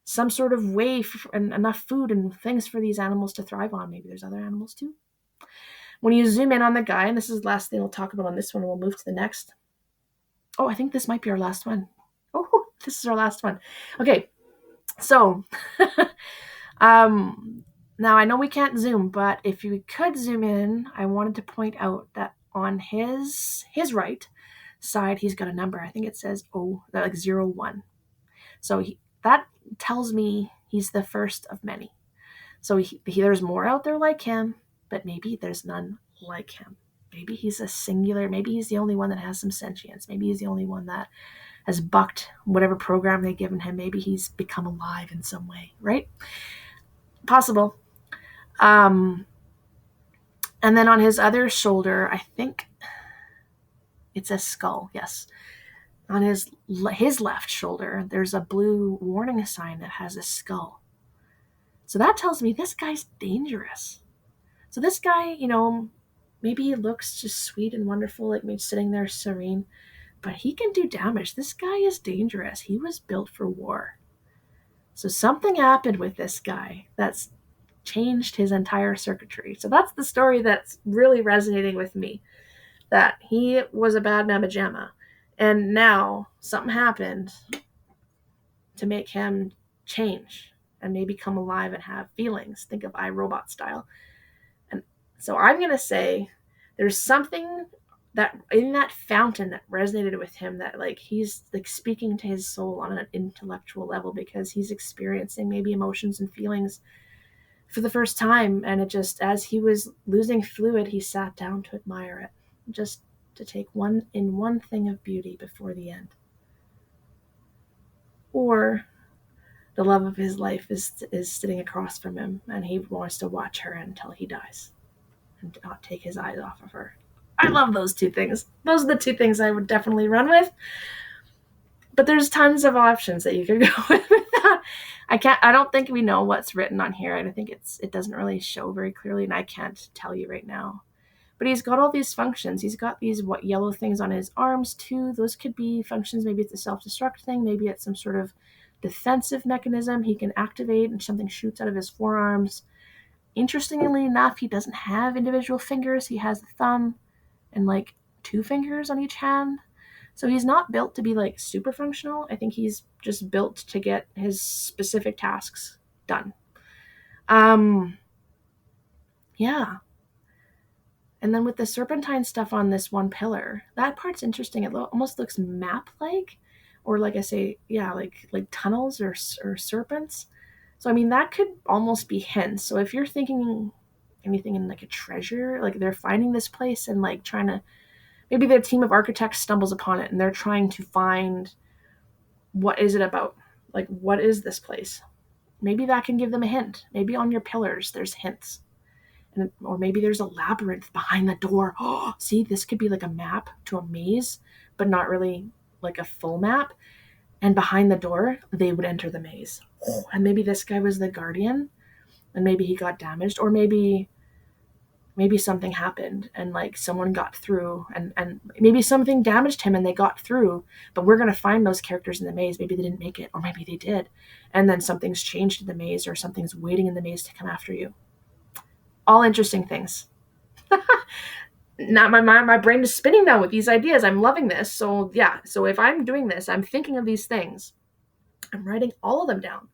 some sort of way and enough food and things for these animals to thrive on. Maybe there's other animals too. When you zoom in on the guy, and this is the last thing we'll talk about on this one, and we'll move to the next. Oh, I think this might be our last one. Oh, this is our last one. Okay, so now I know we can't zoom, but if we could zoom in, I wanted to point out that on his right side, he's got a number. I think it says like 01. So that tells me he's the first of many. So there's more out there like him, but maybe there's none like him. Maybe he's a singular. Maybe he's the only one that has some sentience. Maybe he's the only one that has bucked whatever program they've given him. Maybe he's become alive in some way, right? Possible. And then on his other shoulder, I think it's a skull. Yes. On his left shoulder, there's a blue warning sign that has a skull. So that tells me this guy's dangerous. So this guy, maybe he looks just sweet and wonderful, like me sitting there serene, but he can do damage. This guy is dangerous. He was built for war. So something happened with this guy that's changed his entire circuitry. So that's the story that's really resonating with me, that he was a bad mamma jamma. And now something happened to make him change and maybe come alive and have feelings. Think of iRobot style. And so I'm going to say there's something that in that fountain that resonated with him, that like he's like speaking to his soul on an intellectual level, because he's experiencing maybe emotions and feelings for the first time. And it just, as he was losing fluid, he sat down to admire it, just to take one thing of beauty before the end. Or the love of his life is sitting across from him, and he wants to watch her until he dies and not take his eyes off of her. I love those two things. Those are the two things I would definitely run with. But there's tons of options that you could go with that. I don't think we know what's written on here. I think it doesn't really show very clearly, and I can't tell you right now. But he's got all these functions. He's got these yellow things on his arms too. Those could be functions. Maybe it's a self-destruct thing. Maybe it's some sort of defensive mechanism he can activate and something shoots out of his forearms. Interestingly enough, he doesn't have individual fingers. He has the thumb and like 2 fingers on each hand. So he's not built to be like super functional. I think he's just built to get his specific tasks done. Yeah. And then with the serpentine stuff on this one pillar, that part's interesting. It almost looks map-like, or like I say, yeah, like tunnels or serpents. So I mean, that could almost be hints. So if you're thinking anything in like a treasure, like they're finding this place and like trying to, maybe their team of architects stumbles upon it and they're trying to find, what is it about? Like, what is this place? Maybe that can give them a hint. Maybe on your pillars there's hints. Or maybe there's a labyrinth behind the door. Oh, see, this could be like a map to a maze, but not really like a full map. And behind the door, they would enter the maze. Oh, and maybe this guy was the guardian, and maybe he got damaged, or maybe something happened and like someone got through, and maybe something damaged him and they got through, but we're going to find those characters in the maze. Maybe they didn't make it, or maybe they did. And then something's changed in the maze, or something's waiting in the maze to come after you. All interesting things. Now my brain is spinning now with these ideas. I'm loving this. So yeah, so if I'm doing this, I'm thinking of these things. I'm writing all of them down.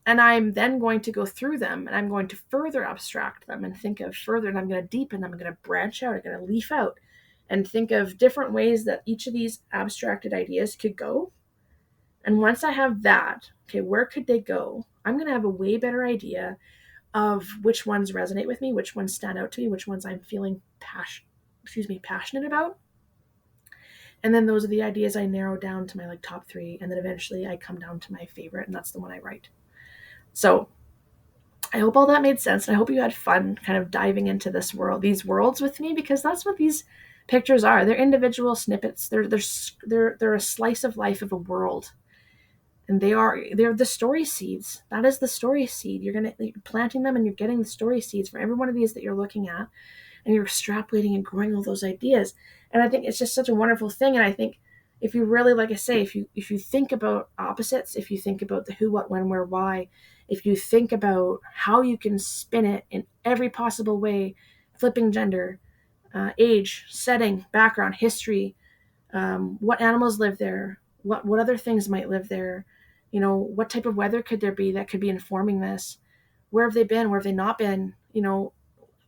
And I'm then going to go through them, and I'm going to further abstract them and think of further, and I'm going to deepen them. I'm going to branch out. I'm going to leaf out and think of different ways that each of these abstracted ideas could go. And once I have that, okay, where could they go? I'm going to have a way better idea of which ones resonate with me, which ones stand out to me, which ones I'm feeling passionate about. And then those are the ideas I narrow down to my like top 3, and then eventually I come down to my favorite, and that's the one I write. So I hope all that made sense, and I hope you had fun kind of diving into this world, these worlds with me, because that's what these pictures are. They're individual snippets. They're a slice of life of a world, and they're the story seeds. That is the story seed. You're planting them, and you're getting the story seeds for every one of these that you're looking at, and you're extrapolating and growing all those ideas. And I think it's just such a wonderful thing. And I think if you really, like I say, if you think about opposites, if you think about the who, what, when, where, why, if you think about how you can spin it in every possible way, flipping gender, age, setting, background, history, what animals live there, what other things might live there, what type of weather could there be that could be informing this, where have they been, where have they not been,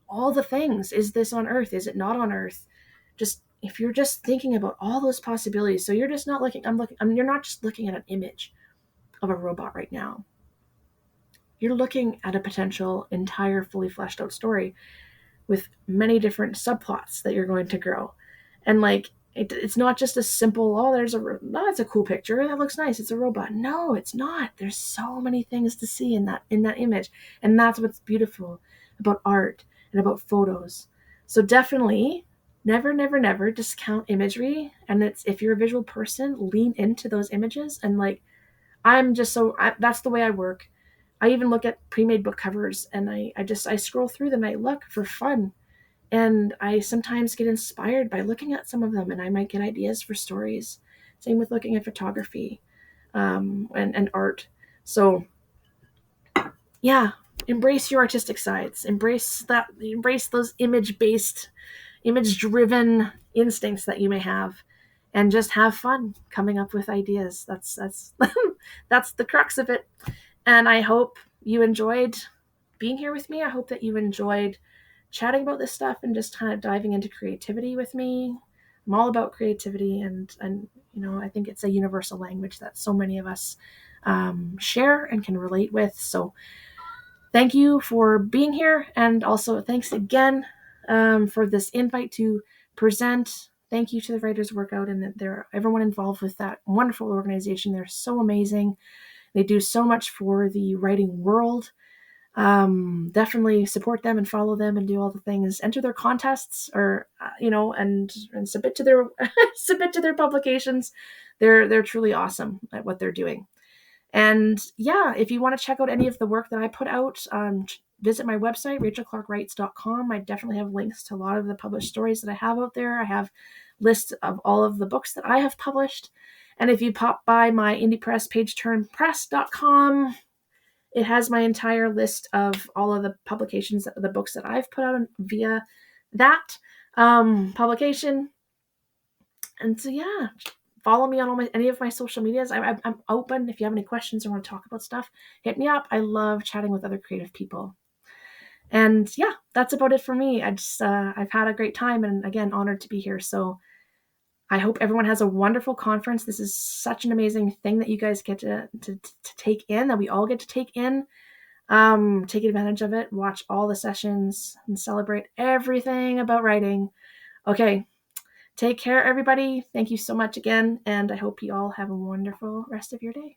all the things. Is this on Earth? Is it not on Earth? Just if you're just thinking about all those possibilities, so you're just not looking. You're not just looking at an image of a robot right now. You're looking at a potential entire fully fleshed out story with many different subplots that you're going to grow, and like it's not just a simple that's a cool picture, that looks nice, it's a robot. No, it's not. There's so many things to see in that image, and that's what's beautiful about art and about photos. So definitely never discount imagery, and if you're a visual person, lean into those images. And like that's the way I work. I even look at pre-made book covers, and I scroll through them, and I look for fun. And I sometimes get inspired by looking at some of them, and I might get ideas for stories. Same with looking at photography, and art. So yeah, embrace your artistic sides. Embrace those image-driven instincts that you may have, and just have fun coming up with ideas. That's that's the crux of it. And I hope you enjoyed being here with me. I hope that you enjoyed chatting about this stuff and just kind of diving into creativity with me. I'm all about creativity, and I think it's a universal language that so many of us share and can relate with. So thank you for being here, and also thanks again for this invite to present. Thank you to the Writers Workout and everyone involved with that wonderful organization. They're so amazing. They do so much for the writing world. Definitely support them and follow them and do all the things. Enter their contests, or and submit to their publications. They're truly awesome at what they're doing. And yeah, if you want to check out any of the work that I put out, visit my website, rachelclarkwrites.com. I definitely have links to a lot of the published stories that I have out there. I have lists of all of the books that I have published. And if you pop by my indie press, pageturnpress.com, it has my entire list of all of the publications, the books that I've put out via that publication. And so yeah, follow me on any of my social medias. I'm open. If you have any questions or want to talk about stuff, hit me up. I love chatting with other creative people. And yeah, that's about it for me. I've had a great time, and again, honored to be here. So I hope everyone has a wonderful conference. This is such an amazing thing that you guys get to take in, that we all get to take in. Take advantage of it. Watch all the sessions and celebrate everything about writing. Okay. Take care, everybody. Thank you so much again, and I hope you all have a wonderful rest of your day.